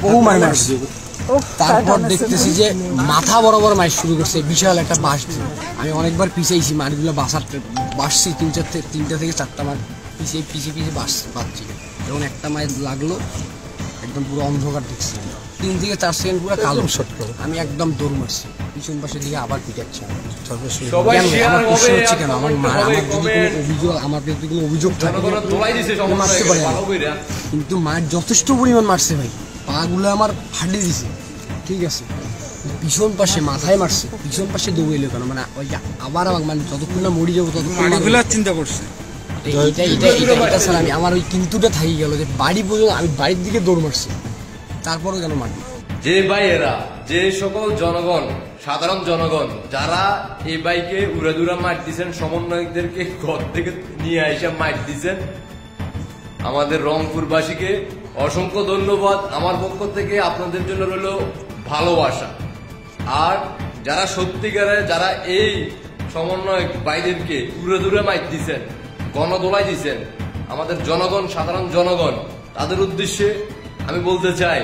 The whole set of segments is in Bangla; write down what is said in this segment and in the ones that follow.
বহু মার মারছে। তারপর দেখতেছি যে মাথা বরাবর মার শুরু করছে, বিশাল একটা বাঁশ। আমি অনেকবার পিছাইছি, মারগুলো বাসছি, তিনটা থেকে চারটা মার পিছিয়ে বাঁচছি। যখন একটা মায়ের লাগলো একদম পুরো অন্ধকার দেখছি, 3 থেকে 4 সেকেন্ড পুরো কালো শট করে আমি একদম দৌড় মারছি, পিছন পাশে দিকে আবার পিটাচ্ছি। কেন আমার যদি কোনো অভিযোগ থাকে মারতে পারে, কিন্তু মায়ের যথেষ্ট পরিমাণ মারছে ভাই, পা গুলো আমার ফাটে দিছে, ঠিক আছে। পিছন পাশে মাথায় মারছে, পিছন পাশে দৌড়েলো কেন, মানে ওই আবার মানে যতক্ষণ না মরি যাবো ততক্ষণ চিন্তা করছে। এটা স্যার আমি আমার ওই কিন্তুটা থাকি গেল যে বাড়ি পর্যন্ত আমি বাড়ির দিকে দৌড় মারছি, তারপরে কেন মারবি। যে ভাইয়েরা, যে সকল জনগণ, সাধারণ জনগণ যারা এই বাইকে উড়াদুরা মার দিচ্ছেন, সমন্বয়কদেরকে ঘর থেকে নিয়ে এসে মার দিচ্ছেন, আমাদের রংপুরবাসীকে অসংখ্য ধন্যবাদ। আমার পক্ষ থেকে আপনাদের জন্য রইল ভালোবাসা। আর যারা সত্যিকারে যারা এই সমন্বয়ক ভাইদেরকে উড়াদুরা মার দিচ্ছেন, গণদোলাই দিচ্ছেন, আমাদের জনগণ, সাধারণ জনগণ, তাদের উদ্দেশ্যে আমি বলতে চাই,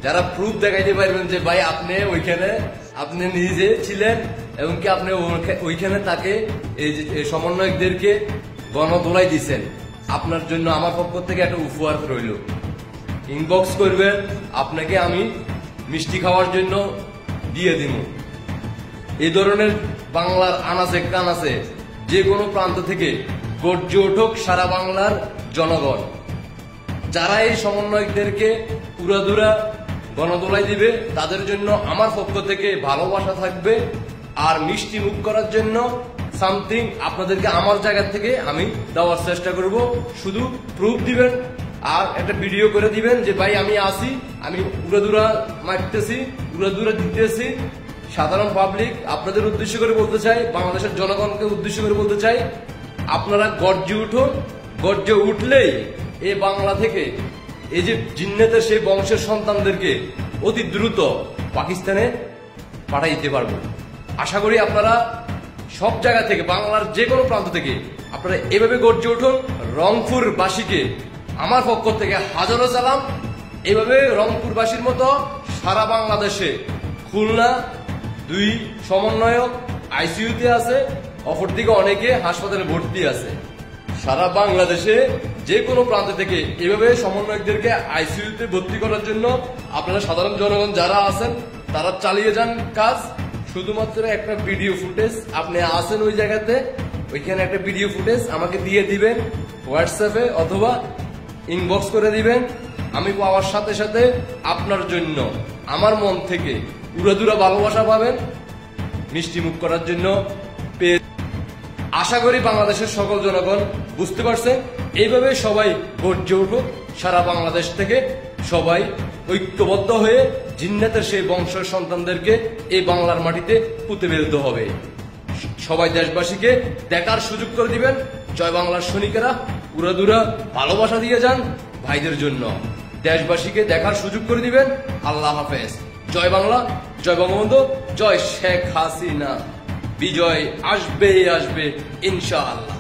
যারা প্রুফ দেখাইতে পারবেন যে ভাই আপনি ওইখানে আপনি নিজে ছিলেন এবং কি আপনি ওইখানে তাকে এই সমন্বয়কদেরকে গণদোলাই দিচ্ছেন, আপনার জন্য আমার পক্ষ থেকে একটা উপহার রইল। ইনবক্স করবেন, আপনাকে আমি মিষ্টি খাওয়ার জন্য দিয়ে দিব। এই ধরনের বাংলার আনাচে কানাচে যে কোনো প্রান্ত থেকে গর্জে উঠুক সারা বাংলার জনগণ। যারা এই সমন্বয়কদেরকে উড়াদুরা গণদোলাই দিবে তাদের জন্য আমার পক্ষ থেকে ভালোবাসা থাকবে। আর মিষ্টি মুখ করার জন্য সামথিং আপনাদেরকে আমার জায়গা থেকে আমি দেওয়ার চেষ্টা করব। শুধু প্রুফ দিবেন আর একটা ভিডিও করে দিবেন যে ভাই আমি আসি, আমি উড়াদুরা মারতেছি, উড়াদুরা দিতেছি। সাধারণ পাবলিক আপনাদের উদ্দেশ্য করে বলতে চাই, বাংলাদেশের জনগণকে উদ্দেশ্য করে বলতে চাই, আপনারা গর্জে উঠুন। গর্জে উঠলেই এই বাংলা থেকে এই যে জিন্নাতের সেই বংশের সন্তানদেরকে অতি দ্রুত পাকিস্তানে পাঠিয়ে দিতে পারবো। আশা করি আপনারা সব জায়গা থেকে, বাংলার যে কোনো প্রান্ত থেকে আপনারা এভাবে গর্জে উঠুন। রংপুরবাসীকে আমার পক্ষ থেকে হাজারো সালাম। এভাবে রংপুরবাসীর মতো সারা বাংলাদেশে খুলনা 2 সমন্বয়ক আইসিইউতে আছে, অপরদিকে অনেকে হাসপাতালে ভর্তি আছে। সারা বাংলাদেশে যে কোনো প্রান্ত থেকে এভাবে সমন্বয়কদেরকে আইসিইউতে ভর্তি করার জন্য আপনারা সাধারণ জনগণ যারা আছেন তারা চালিয়ে যান কাজ। শুধুমাত্র একটা ভিডিও ফুটেজ, আপনি আছেন ওই জায়গাতে, ওইখানে একটা ভিডিও ফুটেজ আমাকে দিয়ে দিবেন হোয়াটসঅ্যাপে অথবা ইনবক্স করে দিবেন। আমি পাওয়ার সাথে সাথে আপনার জন্য আমার মন থেকে উড়াদুরা ভালোবাসা পাবেন, মিষ্টি মুখ করার জন্য পেয়ে। আশা করি বাংলাদেশের সকল জনগণ বুঝতে পারছেন। এইভাবে সবাই গর্জে উঠুক সারা বাংলাদেশ থেকে, সবাই ঐক্যবদ্ধ হয়ে জিন্নাতের সেই বংশের সন্তানদেরকে এই বাংলার মাটিতে পুঁতে ফেলতে হবে। সবাই দেশবাসীকে দেখার সুযোগ করে দিবেন। জয় বাংলার সৈনিকেরা, উড়াদুরা ভালোবাসা দিয়ে যান ভাইদের জন্য। দেশবাসীকে দেখার সুযোগ করে দিবেন। আল্লাহ হাফেজ। জয় বাংলা, জয় বঙ্গবন্ধু, জয় শেখ হাসিনা। বিজয় আসবে আসবে ইনশাআল্লাহ।